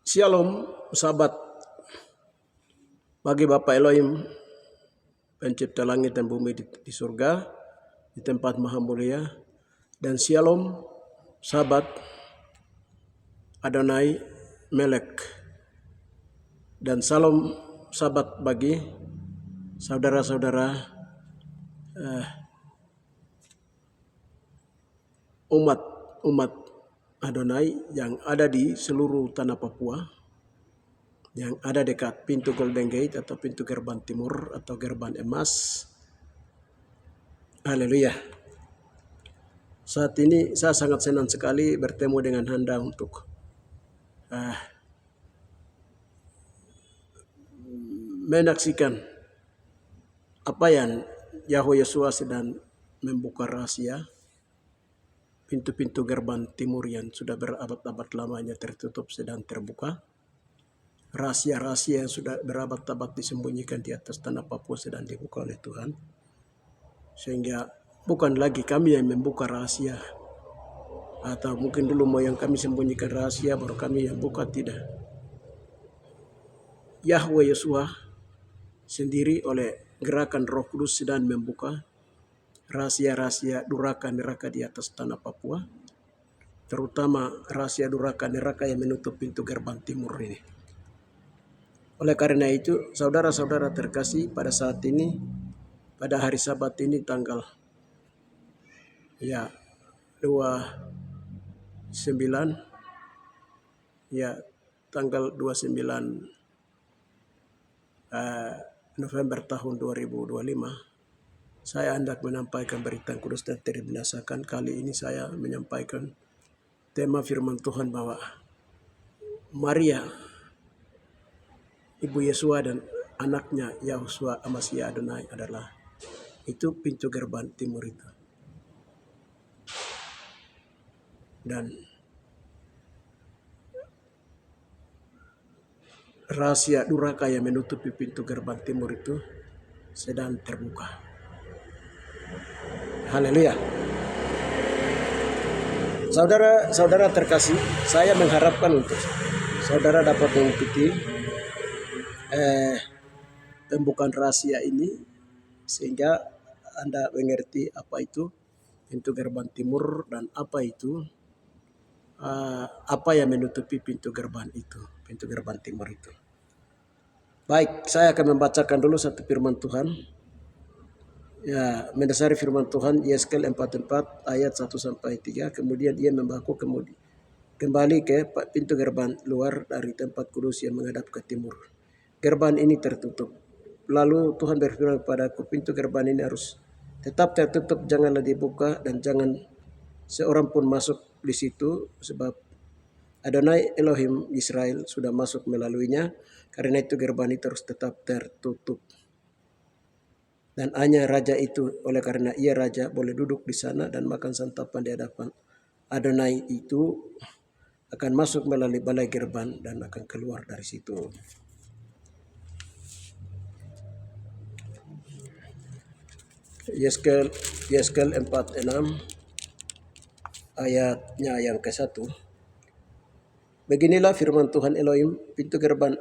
Shalom, sahabat, bagi Bapa Elohim, pencipta langit dan bumi di surga, di tempat maha mulia. Dan shalom, sahabat Adonai Melek. Dan salam sahabat bagi saudara-saudara umat Adonai yang ada di seluruh tanah Papua, yang ada dekat pintu Golden Gate atau pintu gerbang timur atau gerbang emas. Haleluya. Saat ini saya sangat senang sekali bertemu dengan Anda untuk menyaksikan apa yang Yahweh Yeshua sedang membuka rahasia pintu-pintu gerbang timur yang sudah berabad-abad lamanya tertutup sedang terbuka. Rahasia-rahasia yang sudah berabad-abad disembunyikan di atas tanah Papua sedang dibuka oleh Tuhan. Sehingga bukan lagi kami yang membuka rahasia. Atau mungkin dulu mau yang kami sembunyikan rahasia baru kami yang buka, tidak. Yahweh Yeshua sendiri oleh gerakan Roh Kudus sedang membuka rahasia-rahasia duraka neraka di atas tanah Papua, terutama rahasia duraka neraka yang menutup pintu gerbang timur ini. Oleh karena itu, saudara-saudara terkasih, pada saat ini, pada hari Sabat ini tanggal 29 November tahun 2025, saya hendak menyampaikan berita kudus dan terbinasakan. Kali ini saya menyampaikan tema firman Tuhan bahwa Maria, Ibu Yeshua dan anaknya Yahushua Amasya Adonai adalah itu pintu gerbang timur itu. Dan rahasia duraka yang menutupi pintu gerbang timur itu sedang terbuka. Haleluya. Saudara-saudara terkasih, saya mengharapkan untuk saudara dapat mengikuti pembukaan rahasia ini sehingga Anda mengerti apa itu pintu gerbang timur dan apa itu apa yang menutupi pintu gerbang itu, pintu gerbang timur itu. Baik, saya akan membacakan dulu satu firman Tuhan. Ya, mendasari firman Tuhan Yeskel 44 ayat 1 sampai 3. Kemudian ia membawaku kembali ke pintu gerbang luar dari tempat kudus yang menghadap ke timur. Gerbang ini tertutup. Lalu Tuhan berfirman kepadaku, pintu gerbang ini harus tetap tertutup, janganlah dibuka dan jangan seorang pun masuk di situ, sebab Adonai Elohim Israel sudah masuk melaluinya. Karena itu gerbang itu harus tetap tertutup. Dan hanya raja itu, oleh karena ia raja, boleh duduk di sana dan makan santapan di hadapan Adonai itu, akan masuk melalui balai gerbang dan akan keluar dari situ. Yeskel 46 ayatnya yang ke-1. Beginilah firman Tuhan Elohim, pintu gerbang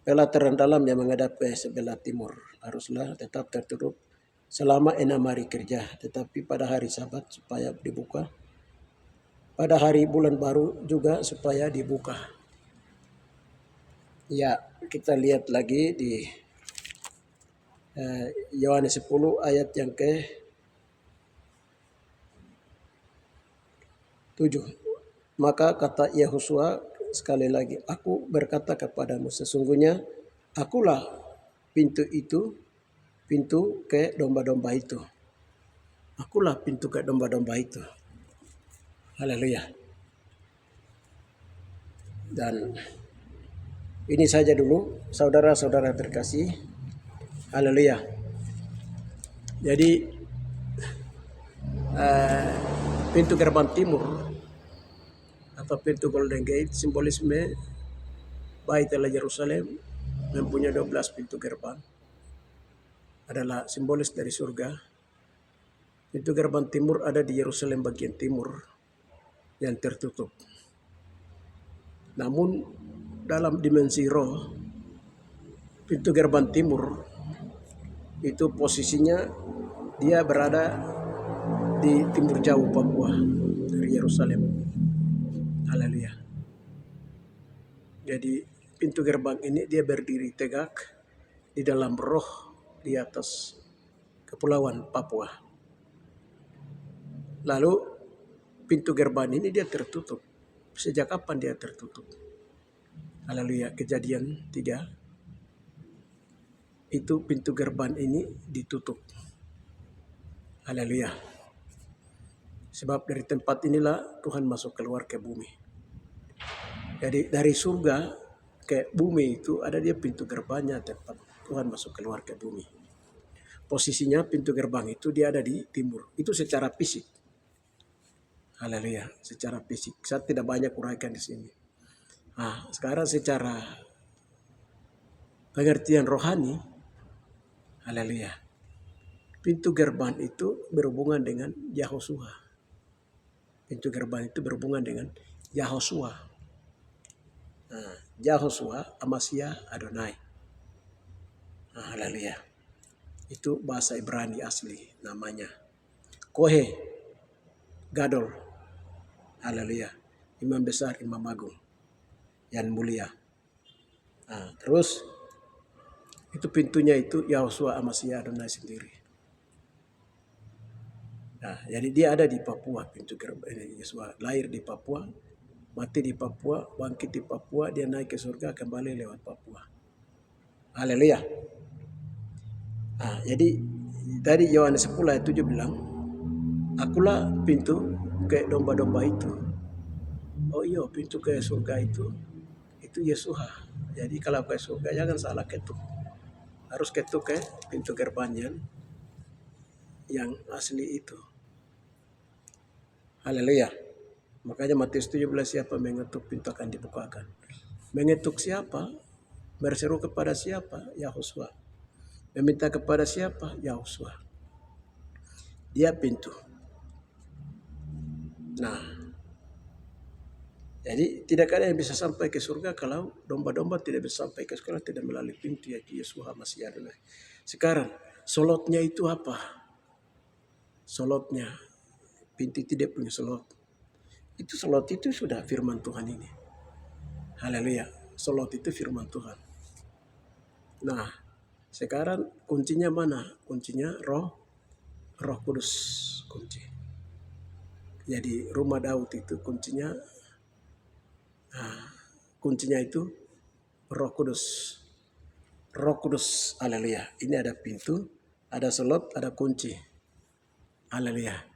pelataran dalam yang menghadap ke sebelah timur haruslah tetap tertutup selama 6 hari kerja, tetapi pada hari Sabat supaya dibuka, pada hari bulan baru juga supaya dibuka. Ya, kita lihat lagi di Yohanes 10 ayat yang ke-7. Maka kata Yahushua sekali lagi, aku berkata kepadamu, sesungguhnya akulah pintu itu, pintu ke domba-domba itu. Akulah pintu ke domba-domba itu. Haleluya. Dan ini saja dulu, saudara-saudara terkasih. Haleluya. Jadi pintu gerbang timur atau pintu Golden Gate simbolisme Bait Allah Yerusalem mempunyai 12 pintu gerbang, adalah simbolis dari surga. Pintu gerbang timur ada di Yerusalem bagian timur yang tertutup. Namun dalam dimensi roh, pintu gerbang timur itu posisinya dia berada di timur jauh Papua dari Yerusalem. Haleluya. Jadi pintu gerbang ini dia berdiri tegak di dalam roh di atas kepulauan Papua. Lalu pintu gerbang ini dia tertutup. Sejak kapan dia tertutup? Haleluya. Kejadian 3. Itu pintu gerbang ini ditutup. Haleluya. Sebab dari tempat inilah Tuhan masuk keluar ke bumi. Jadi dari surga ke bumi itu ada dia pintu gerbangnya, tempat Tuhan masuk keluar ke bumi. Posisinya pintu gerbang itu dia ada di timur. Itu secara fisik. Haleluya. Secara fisik. Saya tidak banyak uraikan di sini. Nah, sekarang secara pengertian rohani, haleluya. Pintu gerbang itu berhubungan dengan Yahosua. Pintu gerbang itu berhubungan dengan Yahosua. Nah, Yahosua, Amasya, Adonai. Nah, haleluya. Itu bahasa Ibrani asli namanya. Kohe, Gadol. Haleluya. Imam besar, Imam agung. Yang mulia. Nah, terus itu pintunya itu Yahosua, Amasya, Adonai sendiri. Nah, jadi dia ada di Papua, pintu gerbang ini. Yesus lahir di Papua, mati di Papua, bangkit di Papua, dia naik ke surga kembali lewat Papua. Haleluya. Nah, jadi tadi Yohanes 10 ayat 7 bilang, akulah pintu ke domba-domba itu. Oh iya, pintu ke surga itu Yesus. Jadi kalau ke surga jangan salah ketuk. Harus ketuk ke pintu gerbangnya yang asli itu. Haleluya. Makanya Matius 17, siapa mengetuk pintu akan dibukakan. Mengetuk siapa? Berseru kepada siapa? Yahosua. Meminta kepada siapa? Yahosua. Dia pintu. Nah, jadi tidak ada yang bisa sampai ke surga kalau domba-domba tidak bisa sampai ke surga tidak melalui pintu yaitu Yesus Masih Adonai. Sekarang solotnya itu apa? Solotnya pintu tidak punya solot. Itu solot itu sudah firman Tuhan ini. Haleluya. Solot itu firman Tuhan. Nah, sekarang kuncinya mana? Kuncinya Roh Kudus kunci. Jadi rumah Daud itu kuncinya itu Roh Kudus. Roh Kudus, haleluya. Ini ada pintu, ada slot, ada kunci. Haleluya.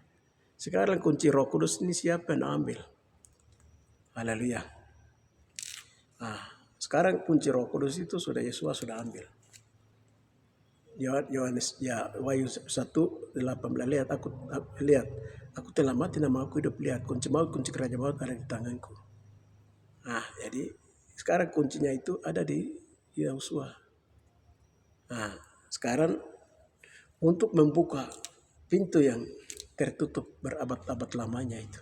Sekarang kunci Roh Kudus ini siapa yang ambil? Haleluya. Sekarang kunci Roh Kudus itu sudah Yesus sudah ambil. Yohanes Wahyu 1:18 lihat aku telah mati, nama aku hidup, lihat kunci maut, kunci kerajaan maut ada di tanganku. Nah, jadi sekarang kuncinya itu ada di Yahosua. Nah, sekarang untuk membuka pintu yang tertutup berabad-abad lamanya itu,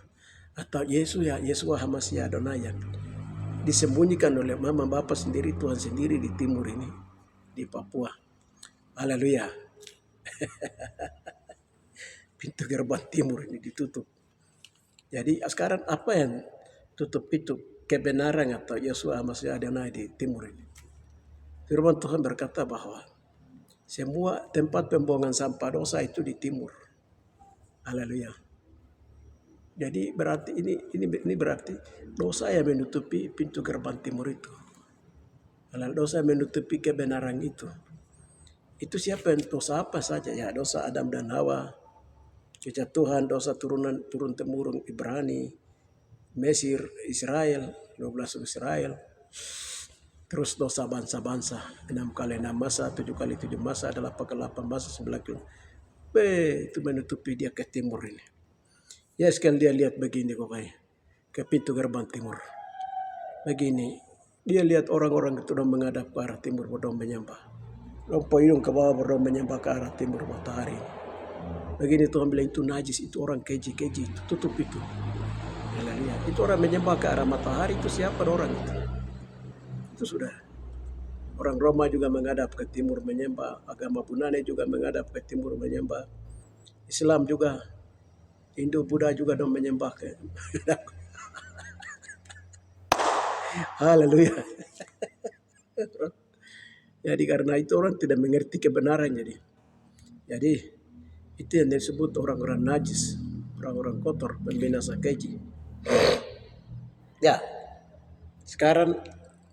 atau Yesus Hamasya Adonai yang disembunyikan oleh mama bapa sendiri, Tuhan sendiri di timur ini, di Papua. Haleluya. Pintu gerbang timur ini ditutup. Jadi sekarang apa yang tutup itu? Kebenaran atau Yesus Hamasya Adonai di timur ini. Firman Tuhan berkata bahwa semua tempat pembuangan sampah dosa itu di timur. Haleluya. Jadi berarti ini berarti dosa yang menutupi pintu gerbang timur itu. Dosa yang menutupi kebenaran itu. Itu siapa yang dosa apa saja ya? Dosa Adam dan Hawa, kejatuhan, dosa turun temurun Ibrani, Mesir, Israel, 12 Israel. Terus dosa bangsa-bangsa, 6 kali 6 masa, 7 kali 7 masa, 8 kali 8 masa, 9 kali. Itu menutupi dia ke timur ini. Ya sekali dia lihat begini kok kayak ke pintu gerbang timur. Begini, dia lihat orang-orang itu sudah menghadap ke arah timur berdua menyembah. Lompat hidung ke bawah berdua menyembah ke arah timur matahari. Begini Tuhan bilang itu najis, itu orang keji, itu tutup itu. Haleluya. Itu orang menyembah ke arah matahari itu siapa orang itu? itu sudah. Orang Roma juga menghadap ke timur menyembah, agama Bunane juga menghadap ke timur menyembah, Islam juga, Hindu, Buddha juga dong menyembah ke. Haleluya. Jadi karena itu orang tidak mengerti kebenaran jadi itu yang disebut orang-orang najis, orang-orang kotor, pembinasa keji. Ya, sekarang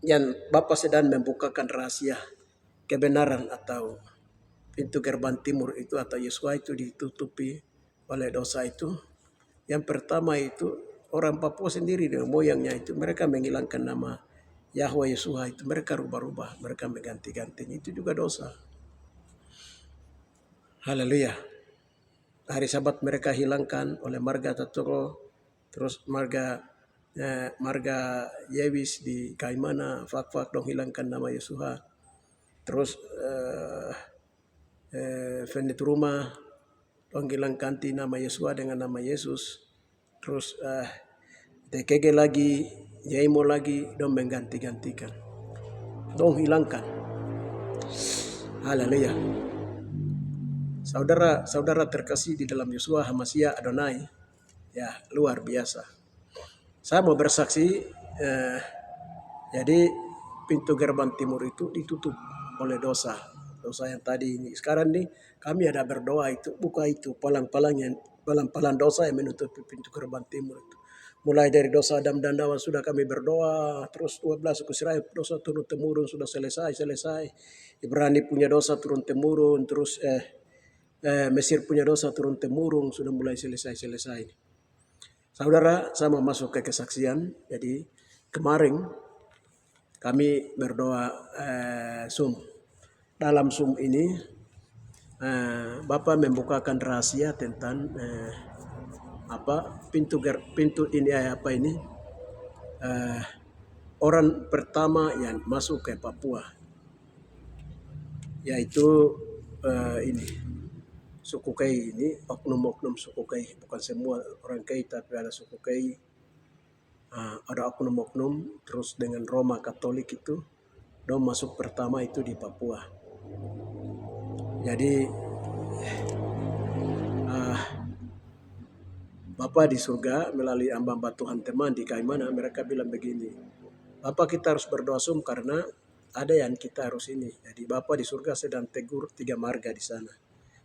yang Bapak sedang membukakan rahasia kebenaran atau pintu gerbang timur itu atau Yesua itu ditutupi oleh dosa itu. Yang pertama itu orang Papua sendiri dengan moyangnya itu mereka menghilangkan nama Yahweh Yesua itu, mereka rubah-rubah, mereka mengganti-ganti, itu juga dosa. Haleluya. Hari Sabat mereka hilangkan oleh marga Tatoro, terus marga Yewis di Kaimana, Fak-Fak dong hilangkan nama Yesua. Terus Venet Rumah dong hilangkan nama Yesua dengan nama Yesus. Terus TKG lagi, Yaimo lagi dong mengganti-gantikan. Dong hilangkan. Haleluya. Saudara terkasih di dalam Yesua Hamasia Adonai, ya luar biasa. Saya mau bersaksi, jadi pintu gerbang timur itu ditutup oleh dosa yang tadi ini. Sekarang nih kami ada berdoa itu, buka itu palang dosa yang menutupi pintu gerbang timur itu. Mulai dari dosa Adam dan Hawa sudah kami berdoa, terus 12 suku Israel dosa turun temurun sudah selesai. Ibrani punya dosa turun temurun, terus Mesir punya dosa turun temurun sudah mulai selesai. Saudara, saya mau masuk ke kesaksian. Jadi kemarin kami berdoa Zoom. Dalam Zoom ini Bapak membukakan rahasia tentang pintu ini orang pertama yang masuk ke Papua, yaitu ini suku Kei ini, oknum suku Kei, bukan semua orang Kei tapi ada suku Kei, ada oknum terus dengan Roma Katolik itu, dong masuk pertama itu di Papua. Jadi Bapak di surga melalui hamba Tuhan teman di Kaimana, mereka bilang begini, Bapak kita harus berdoa Zoom karena ada yang kita harus ini. Jadi Bapak di surga sedang tegur 3 marga di sana,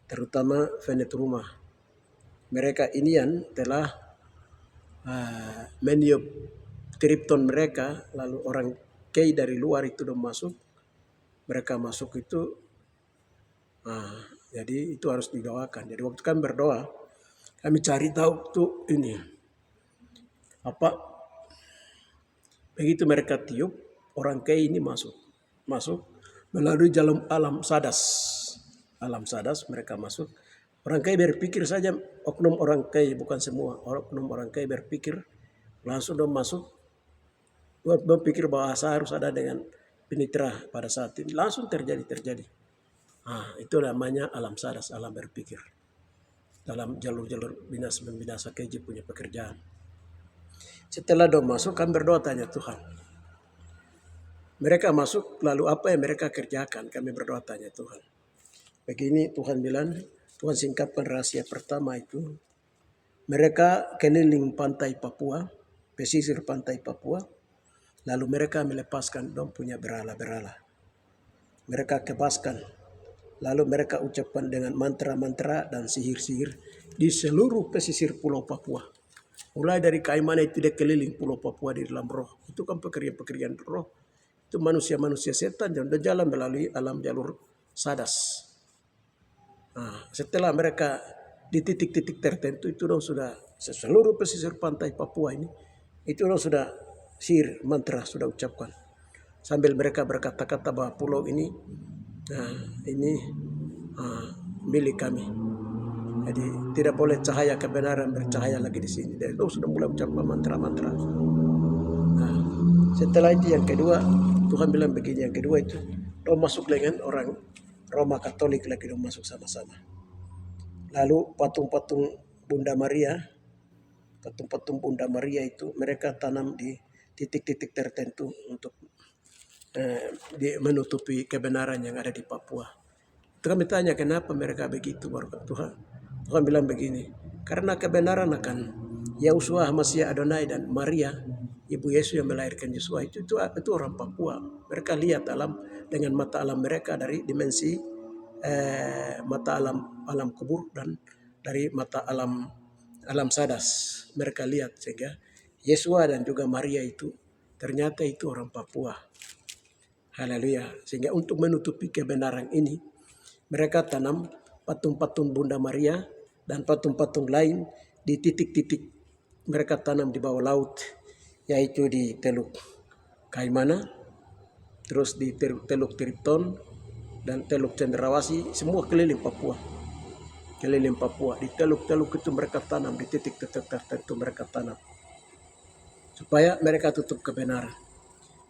terutama Venet Rumah. Mereka ini yang telah meniup kripton mereka, lalu orang Kei dari luar itu dong masuk, mereka masuk itu, jadi itu harus didoakan. Jadi waktu kami berdoa, kami cari tahu tuh ini begitu mereka tiup, orang Kei ini masuk melalui jalan alam sadas mereka masuk. Orang Kei berpikir saja, oknum orang Kei, bukan semua, oknum orang Kei berpikir langsung dong masuk, berpikir bahwa saya harus ada dengan penitra pada saat ini, langsung terjadi. Itu namanya alam sadas, alam berpikir. Dalam jalur binasa keji punya pekerjaan. Setelah dong masuk, kami berdoa tanya Tuhan. Mereka masuk, lalu apa yang mereka kerjakan? Kami berdoa tanya Tuhan. Begini Tuhan bilang, Tuhan singkapkan rahasia pertama itu. Mereka keliling pantai Papua, pesisir pantai Papua. Lalu mereka melepaskan dong punya berhala-berhala. Mereka kebaskan. Lalu mereka ucapkan dengan mantra-mantra dan sihir-sihir di seluruh pesisir Pulau Papua. Mulai dari Kaimana itu dia keliling Pulau Papua di dalam roh. Itu kan pekerjaan roh. Itu manusia setan yang jalan melalui alam jalur sadas. Setelah mereka di titik-titik tertentu itu dong sudah seluruh pesisir pantai Papua ini, itu dong sudah sihir mantra sudah ucapkan. Sambil mereka berkata-kata bahwa pulau ini milik kami. Jadi tidak boleh cahaya kebenaran bercahaya lagi di sini. Dan dong sudah mulai ucapkan mantra-mantra. Setelah itu yang kedua, Tuhan bilang begini, yang kedua itu dong masuk dengan orang Roma Katolik lagi dong masuk sama-sama. Lalu patung-patung Bunda Maria itu mereka tanam di titik-titik tertentu untuk menutupi kebenaran yang ada di Papua. Itu kami tanya kenapa mereka begitu, baru Tuhan. Tuhan bilang begini, karena kebenaran akan Yahusua, Hamasiah, Adonai dan Maria, ibu Yesus yang melahirkan Yesua itu orang Papua. Mereka lihat alam dengan mata alam mereka dari dimensi mata alam kubur dan dari mata alam sadas. Mereka lihat sehingga Yesua dan juga Maria itu ternyata itu orang Papua. Haleluya. Sehingga untuk menutupi kebenaran ini, mereka tanam patung-patung Bunda Maria dan patung-patung lain di titik-titik mereka tanam di bawah laut, yaitu di Teluk Kaimana, terus di Teluk Tripton dan Teluk Cendrawasih, semua keliling Papua. Keliling Papua, di teluk-teluk itu mereka tanam, di titik-titik tertentu mereka tanam. Supaya mereka tutup kebenaran.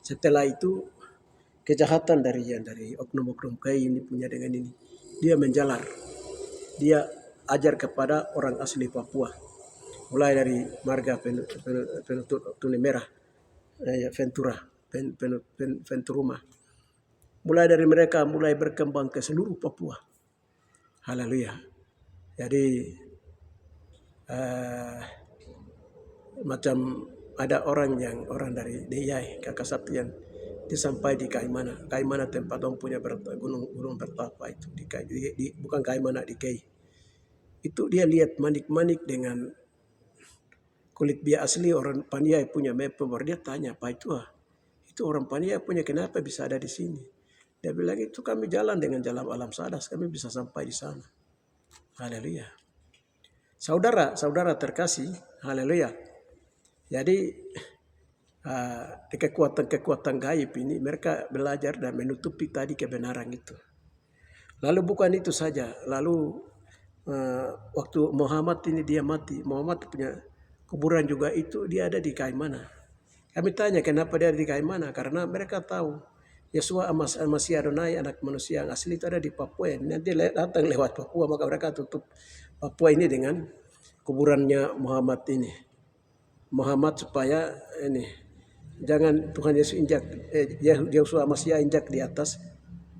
Setelah itu kejahatan dari oknum-oknum KI ini punya dengan ini. Dia menjalar. Dia ajar kepada orang asli Papua. Mulai dari marga Tuni Merah, Venturuma. Mulai dari mereka mulai berkembang ke seluruh Papua. Haleluya. Jadi macam ada orang dari Deyai, Kakak Saptian, dia sampai di Kaimana. Kaimana tempat orang punya gunung bertapa itu bukan Kaimana, di Kei. Itu dia lihat manik-manik dengan kulit bia asli orang Paniai punya mepe. Baru dia tanya, apa itu? Itu orang Paniai punya, kenapa bisa ada di sini? Dia bilang itu kami jalan dengan jalan alam sadas, kami bisa sampai di sana. Haleluya. Saudara terkasih, haleluya. Jadi di kekuatan gaib ini mereka belajar dan menutupi tadi kebenaran itu. Lalu bukan itu saja. Lalu waktu Muhammad ini dia mati, Muhammad punya kuburan juga itu dia ada di Kaimana. Kami tanya kenapa dia ada di Kaimana? Karena mereka tahu Yesua Masih Adonai, anak manusia yang asli itu ada di Papua. Nanti datang lewat Papua, maka mereka tutup Papua ini dengan kuburannya Muhammad ini. Muhammad supaya ini jangan Tuhan Yesus Yesua Masih injak di atas,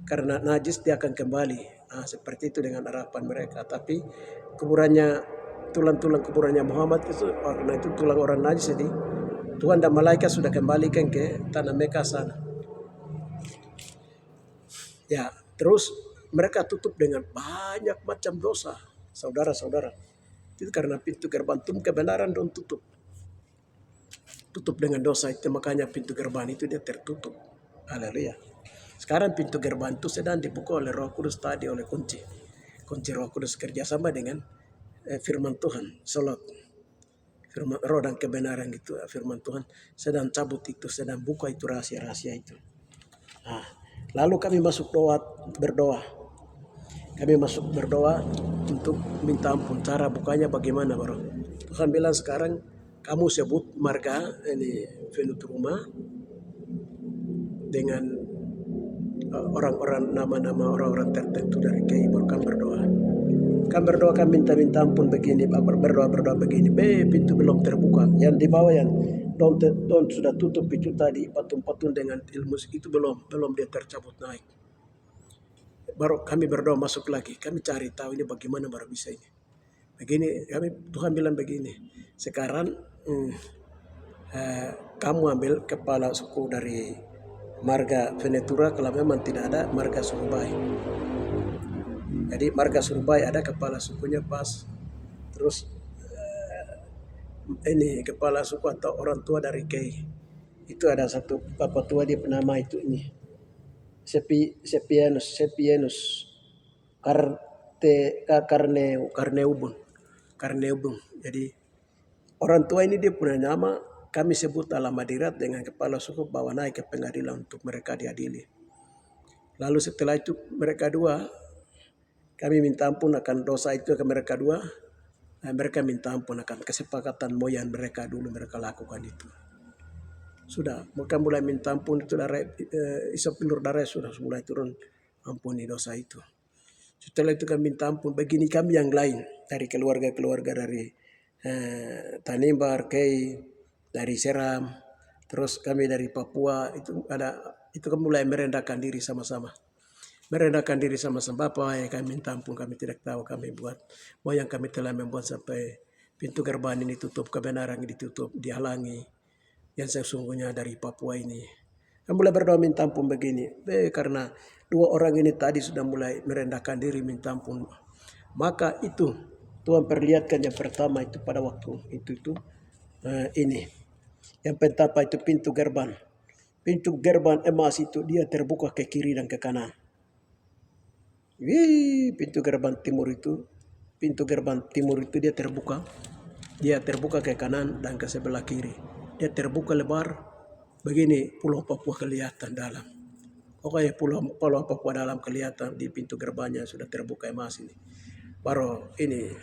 karena najis dia akan kembali. Seperti itu dengan harapan mereka. Tapi kuburannya, tulang-tulang kuburannya Muhammad itu, karena itu tulang orang najis, jadi Tuhan dan malaikat sudah kembalikan ke tanah Mekah sana. Ya, terus mereka tutup dengan banyak macam dosa, saudara-saudara. Itu karena pintu gerbang kebenaran dong tutup dengan dosa itu, makanya pintu gerbang itu dia tertutup. Haleluya. Sekarang pintu gerbang itu sedang dibuka oleh Roh Kudus tadi, oleh kunci Roh Kudus kerjasama dengan firman Tuhan, salat, firman roh dan kebenaran gitu. Firman Tuhan sedang cabut itu, sedang buka itu rahasia-rahasia itu. Lalu kami masuk berdoa. Kami masuk berdoa untuk minta ampun. Cara bukanya bagaimana, bro? Tuhan bilang sekarang kamu sebut marga ini Venturuma dengan nama-nama orang-orang tertentu dari KI, baru kami berdoa. Kami berdoa, kami minta ampun begini, berdoa begini. Pintu belum terbuka. Yang di bawah yang don sudah tutup itu tadi, patung-patung dengan ilmu itu belum dia tercabut naik. Baru kami berdoa masuk lagi. Kami cari tahu ini bagaimana baru bisa ini. Begini, Tuhan bilang begini. Sekarang kamu ambil kepala suku dari marga Venetura, kalau memang tidak ada marga Surubai. Jadi marga Surubai ada kepala sukunya pas. Terus ini kepala suku atau orang tua dari Kei. Itu ada satu bapak tua, dia nama itu ini. Sepienus Karneubun. Jadi orang tua ini dia punya nama, kami sebut dalam hadirat dengan kepala suku, bawa naik ke pengadilan untuk mereka diadili. Lalu setelah itu mereka dua, kami minta ampun akan dosa itu ke mereka dua. Mereka minta ampun akan kesepakatan moyang mereka dulu mereka lakukan itu. Sudah, mereka mulai minta ampun itu, isap pelur darah sudah mulai turun, ampuni dosa itu. Setelah itu kami minta ampun begini kami yang lain dari keluarga dari Tanimbar, Kei, dari Seram, Terus kami dari Papua itu kan mulai merendahkan diri sama-sama. Merendahkan diri sama-sama. Bapak ya kami minta ampun, kami tidak tahu kami buat. Yang kami telah membuat sampai pintu gerbang ini tutup, kebenaran ini ditutup, dihalangi. Yang sesungguhnya dari Papua ini. Kami mulai berdoa minta ampun begini. Karena dua orang ini tadi sudah mulai merendahkan diri minta ampun. Maka itu Tuhan perlihatkan yang pertama itu pada waktu itu ini. Yang pertama itu pintu gerbang. Pintu gerbang emas itu dia terbuka ke kiri dan ke kanan. Pintu gerbang timur itu dia terbuka. Dia terbuka ke kanan dan ke sebelah kiri. Dia terbuka lebar. Begini Pulau Papua kelihatan dalam. Pokoknya Pulau Papua dalam kelihatan di pintu gerbangnya sudah terbuka emas ini. Baru ini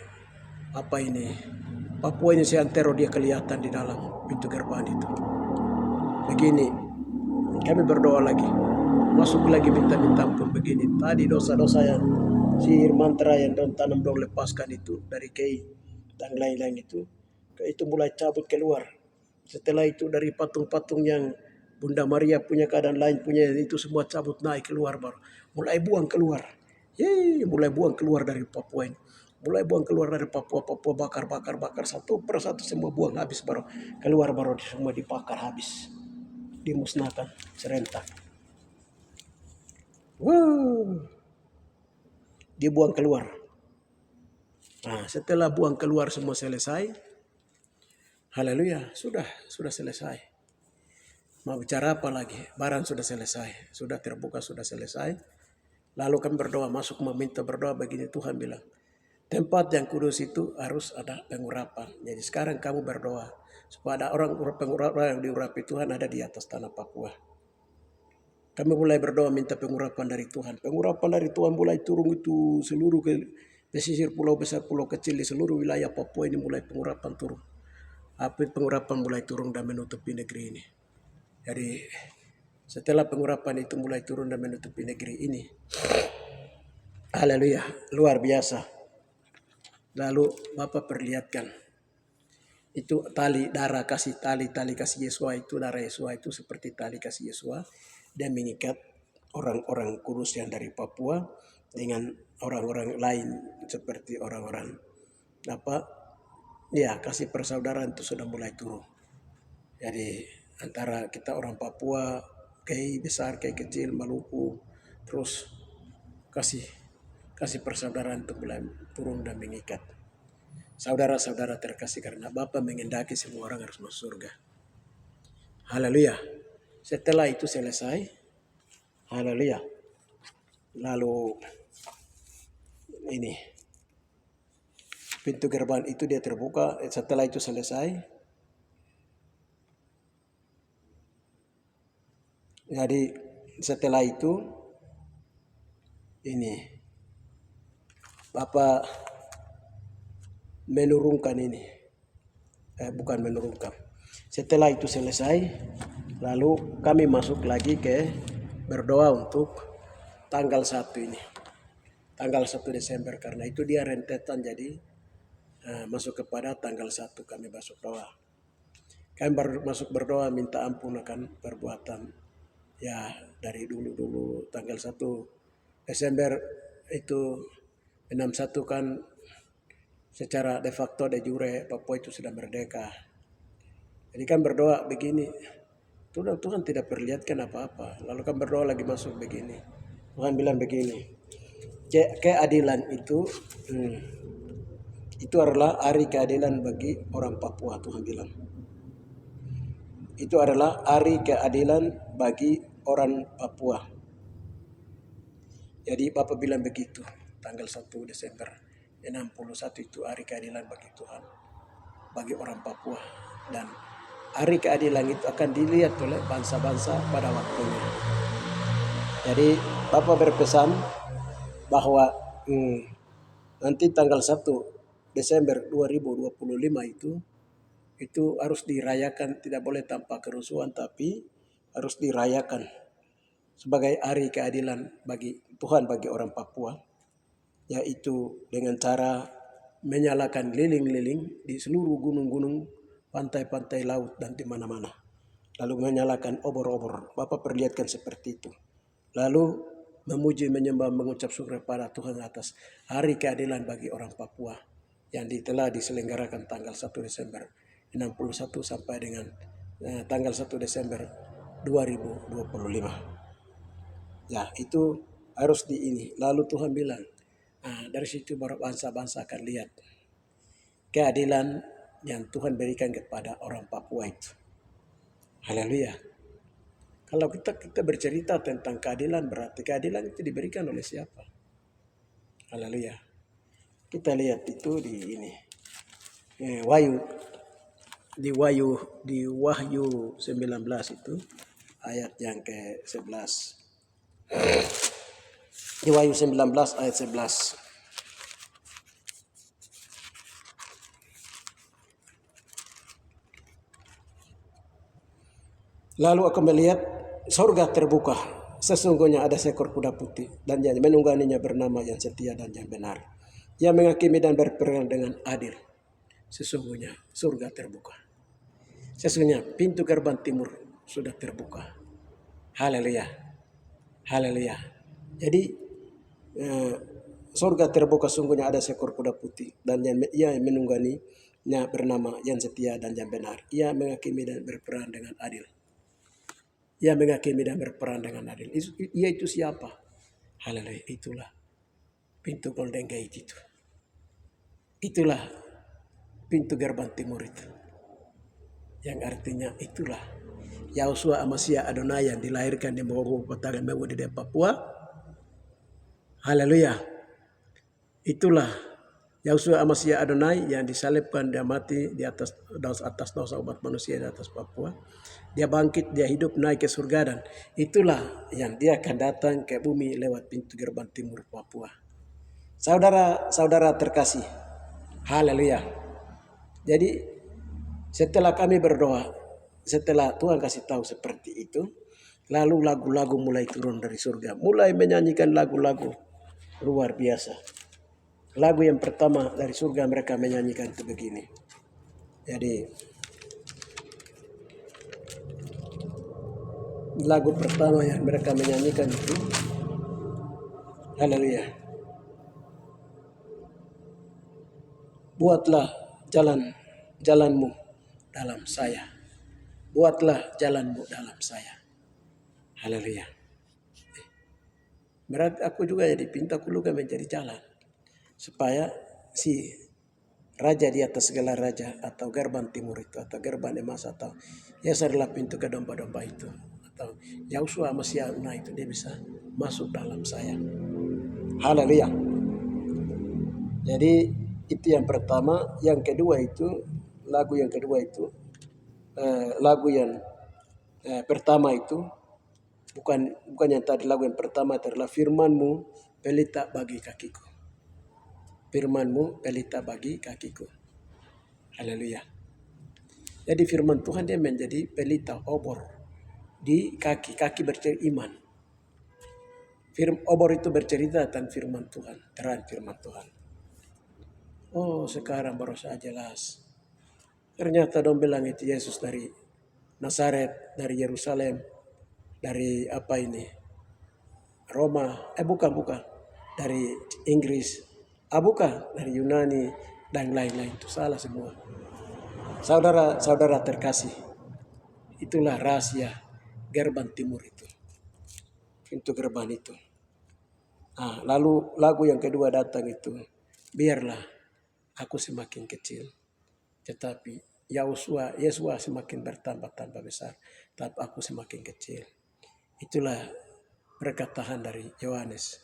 Papua ini seantero dia kelihatan di dalam pintu gerbang itu. Begini, kami berdoa lagi, masuk lagi minta ampun begini. Tadi dosa-dosa yang sihir mantra yang tanam dong lepaskan itu dari kei dan lain-lain itu mulai cabut keluar. Setelah itu dari patung-patung yang Bunda Maria punya keadaan lain punya itu semua cabut naik keluar baru. Mulai buang keluar. Mulai buang keluar dari Papua ini. Mulai buang keluar dari Papua bakar satu persatu semua buang habis baru keluar baru semua dibakar habis, dimusnahkan serentak. Dibuang keluar. Nah, setelah buang keluar semua selesai, haleluya, sudah selesai. Mau bicara apa lagi? Barang sudah selesai, sudah terbuka, sudah selesai. Lalu kami berdoa, masuk meminta berdoa begini, Tuhan bilang, tempat yang kudus itu harus ada pengurapan. Jadi sekarang kamu berdoa supaya ada orang yang diurapi Tuhan ada di atas tanah Papua. Kami mulai berdoa minta pengurapan dari Tuhan. Pengurapan dari Tuhan mulai turun itu seluruh pesisir pulau besar, pulau kecil di seluruh wilayah Papua ini mulai pengurapan turun. Pengurapan mulai turun dan menutupi negeri ini. Jadi setelah pengurapan itu mulai turun dan menutupi negeri ini. Haleluya, luar biasa. Lalu Bapak perlihatkan itu tali darah kasih tali kasih Yesua itu, darah Yesua itu seperti tali kasih Yesua dan mengikat orang-orang kudus yang dari Papua dengan orang-orang lain seperti orang-orang kasih persaudaraan itu sudah mulai turun. Jadi antara kita orang Papua, kei besar, kei kecil, Maluku, terus kasih persaudaraan itu mulai turun dan mengikat. Saudara-saudara terkasih, karena Bapa mengendaki semua orang harus masuk surga. Haleluya. Setelah itu selesai, haleluya. Lalu ini pintu gerbang itu dia terbuka. Setelah itu selesai, jadi setelah itu ini Bapak menurunkan ini. Bukan menurunkan. Setelah itu selesai, lalu kami masuk lagi ke berdoa untuk tanggal 1 ini. Tanggal 1 Desember, karena itu dia rentetan jadi masuk kepada tanggal 1 kami masuk doa. Kami masuk berdoa minta ampun akan perbuatan ya dari dulu tanggal 1 Desember itu 61 kan secara de facto de jure Papua itu sudah merdeka. Jadi kan berdoa begini, Tuhan tidak perlihatkan apa-apa. Lalu kan berdoa lagi masuk begini. Tuhan bilang begini, keadilan itu adalah hari keadilan bagi orang Papua, Tuhan bilang. Itu adalah hari keadilan bagi orang Papua. Jadi Bapak bilang begitu, tanggal 1 Desember 61 itu hari keadilan bagi Tuhan, bagi orang Papua. Dan hari keadilan itu akan dilihat oleh bangsa-bangsa pada waktunya. Jadi Bapak berpesan bahwa nanti tanggal 1 Desember 2025 itu harus dirayakan, tidak boleh tanpa kerusuhan, tapi harus dirayakan sebagai hari keadilan bagi Tuhan bagi orang Papua, yaitu dengan cara menyalakan lilin-lilin di seluruh gunung-gunung, pantai-pantai laut dan di mana-mana. lalu menyalakan obor-obor. Bapak perlihatkan seperti itu. Lalu memuji, menyembah, mengucap syukur kepada Tuhan atas hari keadilan bagi orang Papua yang telah diselenggarakan tanggal 1 Desember 61 sampai dengan tanggal 1 Desember 2025. Ya, itu harus ini. Lalu Tuhan bilang, dari situ baru bangsa-bangsa akan lihat keadilan yang Tuhan berikan kepada orang Papua itu. Haleluya. Kalau kita bercerita tentang keadilan, berarti keadilan itu diberikan oleh siapa? Haleluya. Kita lihat itu di ini. Di Wahyu 19 itu ayat yang ke-11. Di Wahyu 19 ayat 11. Lalu aku melihat surga terbuka. Sesungguhnya ada seekor kuda putih dan yang menungganginya bernama yang setia dan yang benar. Ia menghakimi dan berperang dengan adil. Sesungguhnya surga terbuka. Sesungguhnya pintu gerbang timur sudah terbuka. Haleluya. Haleluya. Jadi surga terbuka, sungguhnya ada seekor kuda putih dan ia menungganginya bernama yang setia dan yang benar. Ia menghakimi dan berperang dengan adil. Ia menghakimi dan berperang dengan adil. Ia itu siapa? Haleluya. Itulah pintu Golden Gate itu. Itulah pintu gerbang timur itu. Yang artinya itulah Yahusua Amasya Adonai yang dilahirkan di Kabupaten Mewu di Papua. Haleluya. Itulah Yahusua Amasya Adonai yang disalibkan, dia mati di atas dosa umat manusia di atas Papua. Dia bangkit, dia hidup, naik ke surga, dan itulah yang dia akan datang ke bumi lewat pintu gerbang timur Papua. Saudara-saudara terkasih, haleluya. Jadi setelah kami berdoa, setelah Tuhan kasih tahu seperti itu, lalu lagu-lagu mulai turun dari surga, mulai menyanyikan lagu-lagu luar biasa. Lagu yang pertama dari surga mereka menyanyikan itu begini. Jadi lagu pertama yang mereka menyanyikan itu, haleluya. Buatlah jalanmu dalam saya. Buatlah jalanmu dalam saya. Haleluya. Berarti aku juga jadi pinta kulukan menjadi jalan. Supaya si raja di atas segala raja atau gerbang timur itu atau gerbang emas atau Yesus adalah pintu ke domba-domba itu atau Yahusua Amasya Adonai itu, dia bisa masuk dalam saya. Haleluya. Jadi itu yang pertama. Yang kedua itu lagu yang kedua itu lagu yang pertama itu bukan yang tadi. Lagu yang pertama adalah firman-Mu pelita bagi kakiku. Firman-Mu pelita bagi kakiku. Haleluya. Jadi firman Tuhan dia menjadi pelita obor di kaki bercerita iman. Obor itu bercerita tentang firman Tuhan, terang firman Tuhan. Oh, sekarang baru saja jelas. Ternyata dong bilang itu Yesus dari Nazaret, dari Yerusalem, dari Roma, bukan, dari Inggris, bukan, dari Yunani dan lain-lain. Itu salah semua. Saudara-saudara terkasih, itulah rahasia gerbang timur itu, pintu gerbang itu. Lalu lagu yang kedua datang itu, biarlah aku semakin kecil, tetapi Yesua semakin bertambah besar, tapi aku semakin kecil. Itulah perkataan dari Yohanes.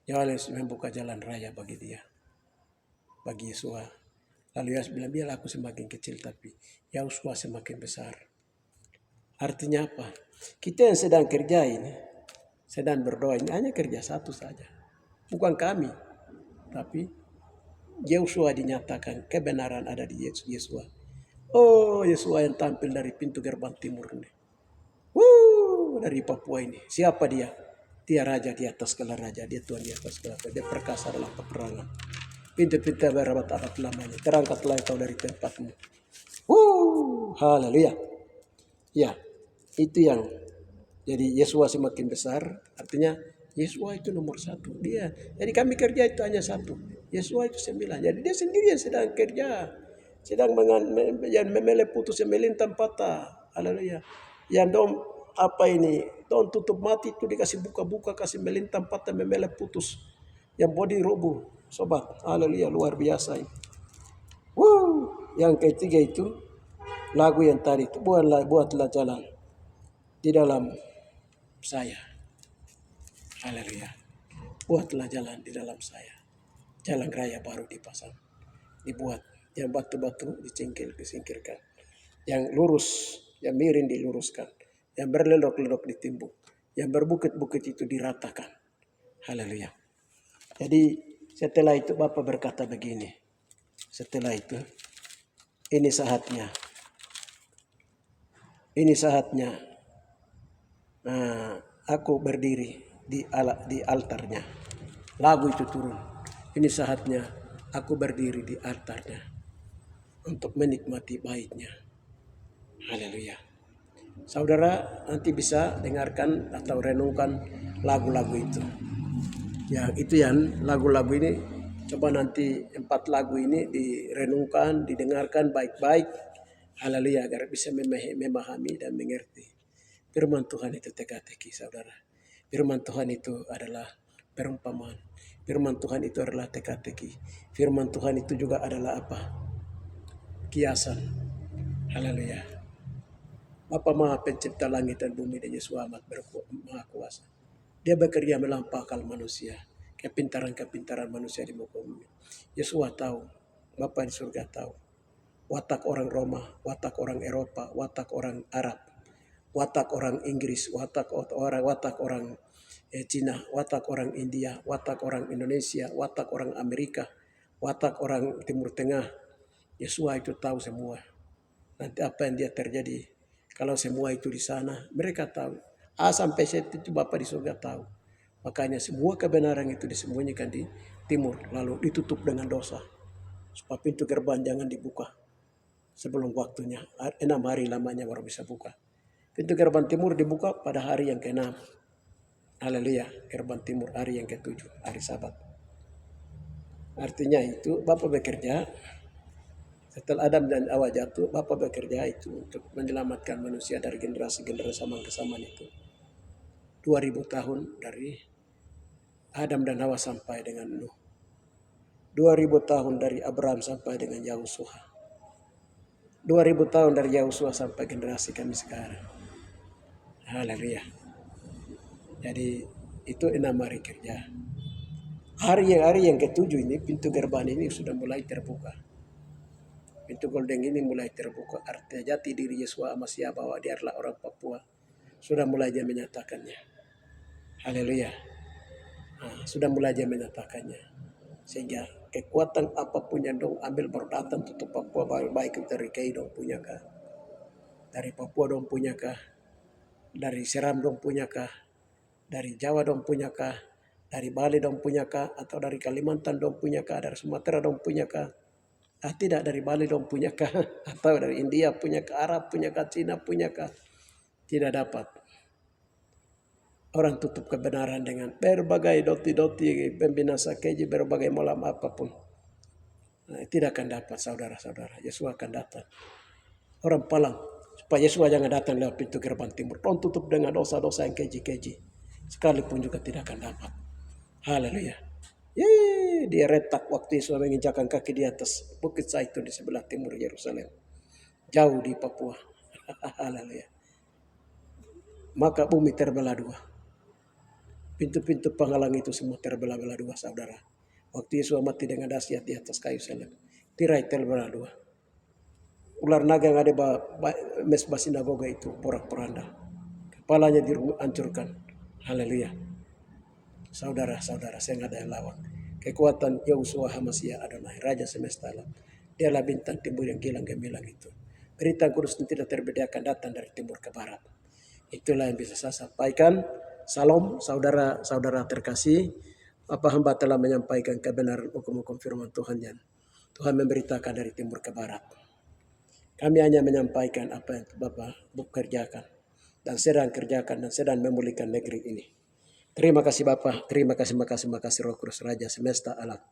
Yohanes membuka jalan raya bagi dia, bagi Yesua. Lalu Yesus bilang, biarlah aku semakin kecil, tapi Yesua semakin besar. Artinya apa? Kita yang sedang kerja ini, sedang berdoa ini, hanya kerja satu saja. Bukan kami, tapi Yesua dinyatakan, kebenaran ada di Yesua. Oh, Yesua yang tampil dari pintu gerbang timur ini. Dari Papua ini. Siapa dia? Dia raja di atas segala raja. Dia Tuhan di atas segala raja. Dia perkasa dalam peperangan. Pintu-pintu berabad-abad lamanya. Terangkatlah kau dari tempatmu. Haleluya. Ya. Itu yang jadi Yesua semakin besar, artinya Yesua itu nomor satu. Dia. Jadi kami kerja itu hanya satu. Yesua itu 9. Jadi dia sendiri yang sedang kerja. Sedang yang memeleh putus, yang melintang patah. Haleluya. Yang dong apa ini? Dong tutup mati itu dikasih buka-buka, kasih melintang patah, memeleh putus. Yang body roboh. Sobat, haleluya, luar biasa. Yang ketiga itu lagu yang tadi itu buatlah jalan di dalam saya. Haleluya. Buatlah jalan di dalam saya. Jalan raya baru dipasang. Dibuat. Yang batu-batu disingkirkan. Yang lurus, yang miring diluruskan. Yang berlelok-lelok ditimbuk. Yang berbukit-bukit itu diratakan. Haleluya. Jadi setelah itu Bapak berkata begini. Setelah itu, ini saatnya. Ini saatnya. Aku berdiri di altarnya. Lagu itu turun. Ini saatnya aku berdiri di altarnya untuk menikmati baitnya. Haleluya. Saudara nanti bisa dengarkan atau renungkan lagu-lagu itu. Ya itu yang lagu-lagu ini coba nanti 4 lagu ini direnungkan, didengarkan baik-baik. Haleluya agar bisa memahami dan mengerti. Firman Tuhan itu teka-teki saudara. Firman Tuhan itu adalah perumpamaan. Firman Tuhan itu adalah teka-teki. Firman Tuhan itu juga adalah apa? Kiasan. Haleluya. Bapa Maha Pencipta langit dan bumi dan Yesus amat maha kuasa. Dia bekerja melampaui akal manusia. Kepintaran-kepintaran manusia di muka bumi. Yesus tahu. Bapa di surga tahu. Watak orang Roma, watak orang Eropa, watak orang Arab, watak orang Inggris, watak orang Cina, watak orang India, watak orang Indonesia, watak orang Amerika, watak orang Timur Tengah. Yesus itu tahu semua. Nanti apa yang dia terjadi. Kalau semua itu di sana, mereka tahu. A sampai Z itu Bapa di surga tahu. Makanya semua kebenaran itu disembunyikan di timur, lalu ditutup dengan dosa. Supaya pintu gerbang jangan dibuka sebelum waktunya. 6 hari lamanya baru bisa buka. Pintu gerbang timur dibuka pada hari yang ke-6. Haleluya. Gerbang timur hari yang ke-7, hari Sabat. Artinya itu Bapa bekerja. Setelah Adam dan Hawa jatuh, Bapa bekerja itu untuk menyelamatkan manusia dari generasi-generasi kesamaan itu. 2000 tahun dari Adam dan Hawa sampai dengan Nuh. 2000 tahun dari Abraham sampai dengan Yahusua. 2000 tahun dari Yahusua sampai generasi kami sekarang. Haleluya. Jadi itu 6 hari kerja. Hari yang ke-7 ini pintu gerbang ini sudah mulai terbuka. Pintu Golden ini mulai terbuka. Artinya jati diri Yesua Masya bahwa dia adalah orang Papua. Sudah mulai dia menyatakannya. Haleluya. Sudah mulai dia menyatakannya. Sehingga kekuatan apapun yang dong ambil berdatang tutup Papua, baik dari Kei dong punyakah, dari Papua dong punyakah, dari Seram dong punyakah, dari Jawa dong punyakah, dari Bali dong punyakah, atau dari Kalimantan dong punyakah, dari Sumatera dong punyakah, tidak dari Bali dong punyakah, atau dari India punyakah, Arab punyakah, Cina punyakah, tidak dapat. Orang tutup kebenaran dengan berbagai doti-doti pembinasa keji, berbagai malam apapun. Tidak akan dapat saudara-saudara. Yesus akan datang. Orang palang supaya Yesus jangan datang lewat pintu gerbang timur. Orang tutup dengan dosa-dosa yang keji-keji. Sekalipun juga tidak akan dapat. Haleluya. Dia retak waktu Yesus menginjakan kaki di atas bukit Zaitun di sebelah timur Yerusalem. Jauh di Papua. Haleluya. Maka bumi terbelah dua. Pintu-pintu penghalang itu semua terbelah-belah dua saudara. Waktu Yesus mati dengan dahsyat di atas kayu salib. Tirai terbelah dua. Ular naga yang ada mesbah sinagoga itu porak-poranda. Kepalanya dihancurkan. Haleluya. Saudara-saudara, saya nggak ada yang lawan. Kekuatan Yahusua Hamasya Adonai, Raja semesta alam. Dialah bintang timur yang gilang gemilang itu. Berita kudus yang tidak terbedakan datang dari timur ke barat. Itulah yang bisa saya sampaikan. Salam saudara-saudara terkasih. Apa hamba telah menyampaikan kebenaran hukum-hukum firman Tuhan yang Tuhan memberitakan dari timur ke barat. Kami hanya menyampaikan apa yang Bapak kerjakan. dan sedang kerjakan dan sedang memulihkan negeri ini. Terima kasih Bapa, terima kasih, makasih Roh Kudus Raja semesta alam.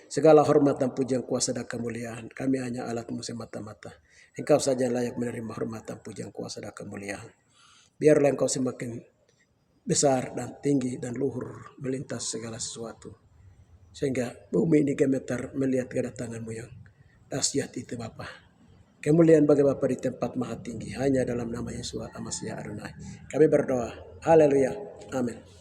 Segala hormat dan pujian, kuasa dan kemuliaan, kami hanya alat-Mu semata-mata. Engkau saja layak menerima hormat dan pujian, kuasa dan kemuliaan. Biarlah Engkau semakin besar dan tinggi dan luhur melintas segala sesuatu. Sehingga bumi ini gemetar melihat kedatangan-Mu yang dahsyat itu Bapa. Kemuliaan bagi Bapa di tempat maha tinggi, hanya dalam nama Yesus Al-Masih Adonai. Kami berdoa. Haleluya. Amin.